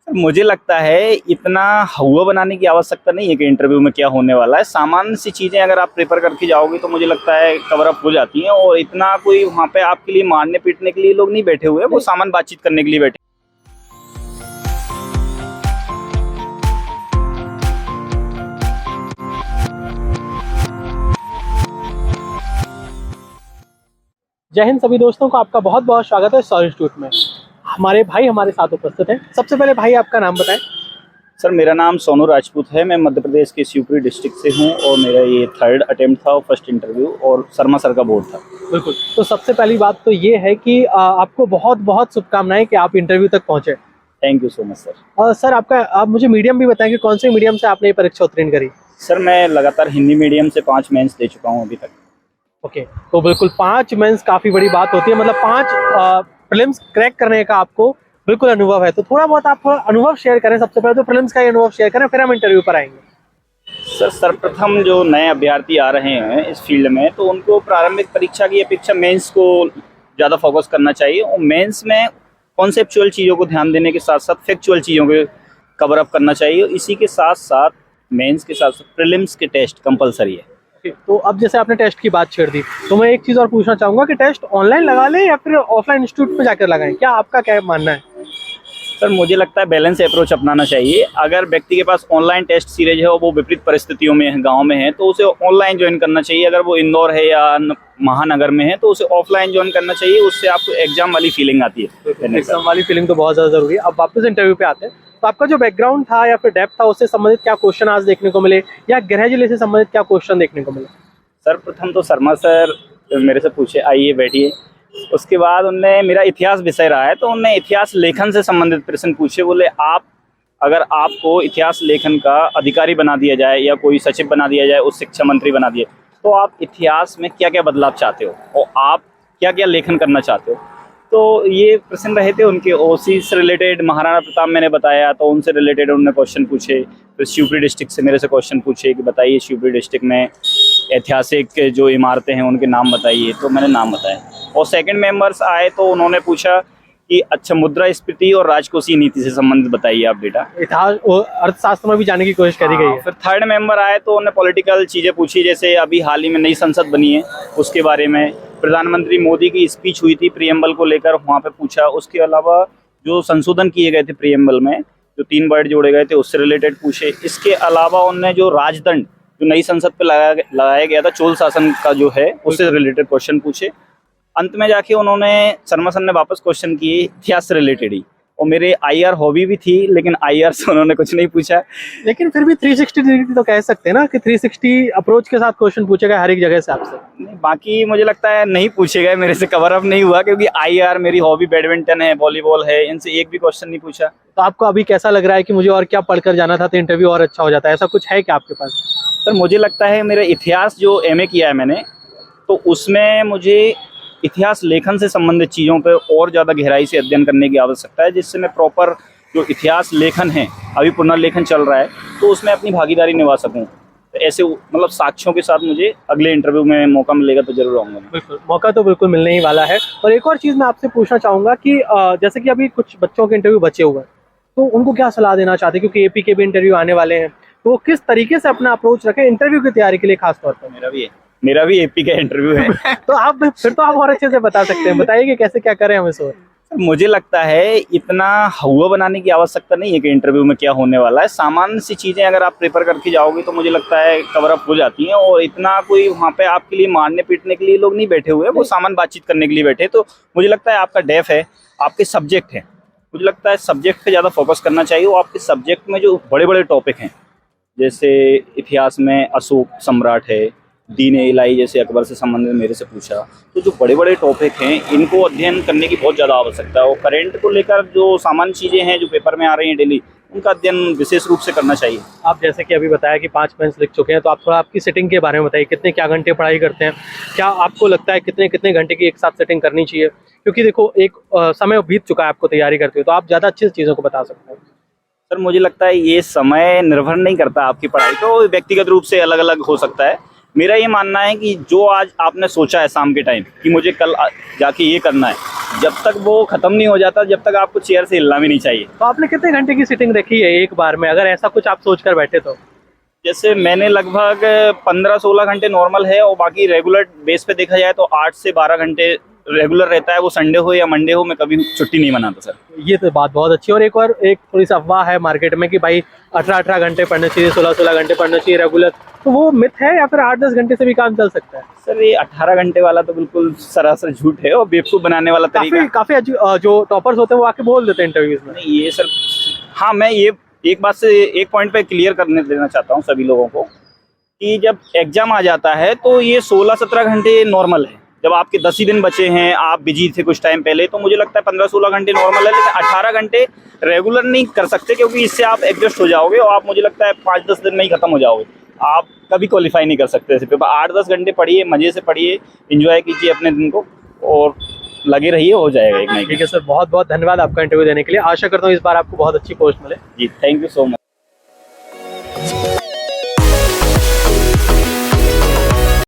मुझे लगता है इतना हवा बनाने की आवश्यकता नहीं है कि इंटरव्यू में क्या होने वाला है। सामान्य सी चीज़ें अगर आप प्रिपेयर करके जाओगे तो मुझे लगता है कवर अप हो जाती हैं, और इतना कोई वहाँ पे आपके लिए मारने पीटने के लिए लोग नहीं बैठे हुए हैं, वो सामान्य बातचीत करने के लिए बैठे। जय हिंद सभी दोस्तों को, आपका बहुत बहुत स्वागत है सौर इंस्टीट्यूट में। हमारे भाई हमारे साथ उपस्थित हैं। सबसे पहले भाई आपका नाम बताएं। सर, मेरा नाम सोनू राजपूत है। मैं मध्य प्रदेश के शिवपुरी डिस्ट्रिक्ट से हूँ और मेरा ये 3rd अटेम्प्ट था और फर्स्ट इंटरव्यू, और शर्मा सर का बोर्ड था। बिल्कुल। तो सबसे पहली बात तो ये है कि आपको बहुत बहुत शुभकामनाएं कि आप इंटरव्यू तक पहुंचे। Thank you so much sir. और सर आप मुझे मीडियम भी बताएं कि कौन से मीडियम से आपने ये परीक्षा उत्तीर्ण करी। सर, मैं लगातार हिंदी मीडियम से 5 मेंस दे चुका हूँ अभी तक। ओके, तो बिल्कुल 5 मेंस काफ़ी बड़ी बात होती है, मतलब 5 प्रीलिम्स क्रैक करने का आपको बिल्कुल अनुभव है। तो थोड़ा बहुत आप अनुभव शेयर करें। सबसे पहले तो प्रीलिम्स का ही अनुभव शेयर करें, फिर हम इंटरव्यू पर आएंगे। सर, सर्वप्रथम जो नए अभ्यर्थी आ रहे हैं इस फील्ड में, तो उनको प्रारंभिक परीक्षा की अपेक्षा मेंस को ज़्यादा फोकस करना चाहिए, और मेंस में कॉन्सेप्चुअल चीज़ों को ध्यान देने के साथ साथ फैक्चुअल चीज़ों को कवर अप करना चाहिए। इसी के साथ साथ मेंस के साथ साथ प्रीलिम्स के टेस्ट कंपलसरी है। तो अब जैसे आपने टेस्ट की बात छेड़ दी, तो मैं एक चीज़ और पूछना चाहूँगा कि टेस्ट ऑनलाइन लगा लें या फिर ऑफलाइन इंस्टीट्यूट में जाकर लगाएं, क्या आपका क्या मानना है? सर, मुझे लगता है बैलेंस अप्रोच अपनाना चाहिए। अगर व्यक्ति के पास ऑनलाइन टेस्ट सीरीज है और वो विपरीत परिस्थितियों में है, गांव में है, तो उसे ऑनलाइन ज्वाइन करना चाहिए। अगर वो इंदौर है या महानगर में है तो उसे ऑफलाइन ज्वाइन करना चाहिए। उससे आपको एग्जाम वाली फीलिंग आती है। एग्जाम वाली फीलिंग तो बहुत ज़्यादा ज़रूरी है। अब वापस इंटरव्यू पे आते हैं, तो आपका जो बैकग्राउंड था या फिर डेप्थ था, उससे संबंधित क्या क्वेश्चन आज देखने को मिले, या गृह जिले से संबंधित क्या क्वेश्चन देखने को मिले? सर, प्रथम तो शर्मा सर मेरे से पूछे, आइए बैठिए। उसके बाद उनने मेरा इतिहास विषय रहा है, तो उनने इतिहास लेखन से संबंधित प्रश्न पूछे। बोले, अगर आपको इतिहास लेखन का अधिकारी बना दिया जाए या कोई सचिव बना दिया जाए, उस शिक्षा मंत्री बना दिए, तो आप इतिहास में क्या क्या बदलाव चाहते हो और आप क्या क्या लेखन करना चाहते हो। तो ये प्रश्न रहे थे उनके। ओसी से रिलेटेड महाराणा प्रताप मैंने बताया, तो उनसे रिलेटेड उन्होंने क्वेश्चन पूछे। फिर शिवपुरी डिस्ट्रिक्ट से मेरे से क्वेश्चन पूछे कि बताइए शिवपुरी डिस्ट्रिक्ट में ऐतिहासिक जो इमारतें हैं उनके नाम बताइए, तो मैंने नाम बताया। और सेकंड मेंबर्स आए तो उन्होंने पूछा कि अच्छा, मुद्रास्फीति और राजकोषीय नीति से संबंधित बताइए आप बेटा। इतिहास और अर्थशास्त्र में भी जाने की कोशिश करी गई है। फिर थर्ड मेंबर आए तो उन्होंने पॉलिटिकल चीज़ें पूछी, जैसे अभी हाल ही में नई संसद बनी है उसके बारे में। प्रधानमंत्री मोदी की स्पीच हुई थी प्रियम्बल को लेकर, वहाँ पे पूछा। उसके अलावा जो संशोधन किए गए थे प्रियम्बल में, जो 3 वर्ड जोड़े गए थे, उससे रिलेटेड पूछे। इसके अलावा उन्होंने जो राजदंड जो नई संसद पे लगाया गया था, चोल शासन का जो है, उससे रिलेटेड क्वेश्चन पूछे। अंत में जाके उन्होंने शर्मा सर ने वापस क्वेश्चन किए इतिहास से रिलेटेड ही। और मेरे आईआर हॉबी भी थी, लेकिन आईआर से उन्होंने कुछ नहीं पूछा। लेकिन फिर भी 360 डिग्री तो कह सकते हैं ना कि 360 अप्रोच के साथ क्वेश्चन पूछे गए हर एक जगह से आपसे। बाकी मुझे लगता है नहीं पूछे गए, मेरे से कवर अप नहीं हुआ, क्योंकि आईआर मेरी हॉबी बैडमिंटन है, वॉलीबॉल है, इनसे एक भी क्वेश्चन नहीं पूछा। तो आपको अभी कैसा लग रहा है कि मुझे और क्या पढ़कर जाना था तो इंटरव्यू और अच्छा हो जाता है, ऐसा कुछ है क्या आपके पास? सर, मुझे लगता है मेरा इतिहास जो एमए किया है मैंने, तो उसमें मुझे इतिहास लेखन से संबंधित चीज़ों पे और ज़्यादा गहराई से अध्ययन करने की आवश्यकता है, जिससे मैं प्रॉपर जो इतिहास लेखन है, अभी पुनर्लेखन चल रहा है, तो उसमें अपनी भागीदारी निभा सकूं। तो ऐसे मतलब साक्ष्यों के साथ मुझे अगले इंटरव्यू में मौका मिलेगा तो जरूर आऊँगा। बिल्कुल, मौका तो बिल्कुल मिलने ही वाला है। और एक और चीज़ मैं आपसे पूछना चाहूँगा कि जैसे कि अभी कुछ बच्चों के इंटरव्यू बचे हुए हैं, तो उनको क्या सलाह देना चाहते हैं, क्योंकि एपी के भी इंटरव्यू आने वाले हैं, तो किस तरीके से अपना अप्रोच रखें इंटरव्यू की तैयारी के लिए खास तौर पर? मेरा भी एपी का इंटरव्यू है। तो आप फिर तो आप और अच्छे से बता सकते हैं। बताइए कि कैसे क्या करें हम इस और। मुझे लगता है इतना हवा बनाने की आवश्यकता नहीं है कि इंटरव्यू में क्या होने वाला है। सामान्य सी चीज़ें अगर आप प्रिपेयर करके जाओगे तो मुझे लगता है कवर अप हो जाती हैं, और इतना कोई वहाँ पे आपके लिए मारने पीटने के लिए लोग नहीं बैठे हुए हैं, वो सामान्य बातचीत करने के लिए बैठे। तो मुझे लगता है आपका डेफ है, आपके सब्जेक्ट है, मुझे लगता है सब्जेक्ट पे ज़्यादा फोकस करना चाहिए। और आपके सब्जेक्ट में जो बड़े बड़े टॉपिक हैं, जैसे इतिहास में अशोक सम्राट है, दीन इलाही जैसे अकबर से संबंधित मेरे से पूछा, तो जो बड़े बड़े टॉपिक हैं इनको अध्ययन करने की बहुत ज़्यादा आवश्यकता है। और करेंट को लेकर जो सामान्य चीज़ें हैं जो पेपर में आ रही हैं डेली, उनका अध्ययन विशेष रूप से करना चाहिए। आप जैसे कि अभी बताया कि 5 मेंस लिख चुके हैं, तो आप थोड़ा आपकी सेटिंग के बारे में बताइए। कितने क्या घंटे पढ़ाई करते हैं, क्या आपको लगता है कितने कितने घंटे की एक साथ सेटिंग करनी चाहिए? क्योंकि देखो एक समय बीत चुका है आपको तैयारी करते हो, तो आप ज़्यादा अच्छी चीज़ों को बता सकते हैं। सर, मुझे लगता है ये समय निर्भर नहीं करता आपकी पढ़ाई, तो व्यक्तिगत रूप से अलग अलग हो सकता है। मेरा ये मानना है कि जो आज आपने सोचा है शाम के टाइम कि मुझे कल जाके ये करना है, जब तक वो खत्म नहीं हो जाता, जब तक आपको चेयर से हिलना भी नहीं चाहिए। तो आपने कितने घंटे की सिटिंग रखी है एक बार में, अगर ऐसा कुछ आप सोच कर बैठे तो? जैसे मैंने लगभग 15-16 घंटे नॉर्मल है, और बाकी रेगुलर बेस पे देखा जाए तो 8 से 12 घंटे रेगुलर रहता है। वो संडे हो या मंडे हो, मैं कभी छुट्टी नहीं मनाता सर। ये तो बात बहुत अच्छी है। और एक थोड़ी सी अफवाह है मार्केट में कि भाई 18 घंटे पढ़ने चाहिए, 16 घंटे पढ़ना चाहिए रेगुलर, तो वो मिथ है या फिर 8-10 घंटे से भी काम चल सकता है? सर ये 18 घंटे वाला तो बिल्कुल सरासर झूठ है और बेवकूफ बनाने वाला तरीका। काफी जो टॉपर्स होते हैं वो आके बोल देते हैं इंटरव्यूज में। नहीं ये सर, हाँ मैं ये एक बात से एक पॉइंट पे क्लियर करने देना चाहता हूँ सभी लोगों को कि जब एग्जाम आ जाता है तो ये 16-17 घंटे नॉर्मल है। जब आपके 10 ही दिन बचे हैं, आप बिजी थे कुछ टाइम पहले, तो मुझे लगता है 15-16 घंटे नॉर्मल है। लेकिन 18 घंटे रेगुलर नहीं कर सकते, क्योंकि इससे आप एडजस्ट हो जाओगे और आप मुझे लगता है 5-10 दिन में ही खत्म हो जाओगे। आप कभी क्वालिफाई नहीं कर सकते ऐसे पेपर। 8-10 घंटे पढ़िए, मजे से पढ़िए, एंजॉय कीजिए अपने दिन को और लगे रहिए, हो जाएगा एक ना एक। ठीक है सर, बहुत बहुत धन्यवाद आपका इंटरव्यू देने के लिए। आशा करता हूँ इस बार आपको बहुत अच्छी पोस्ट मिले। जी थैंक यू सो मच।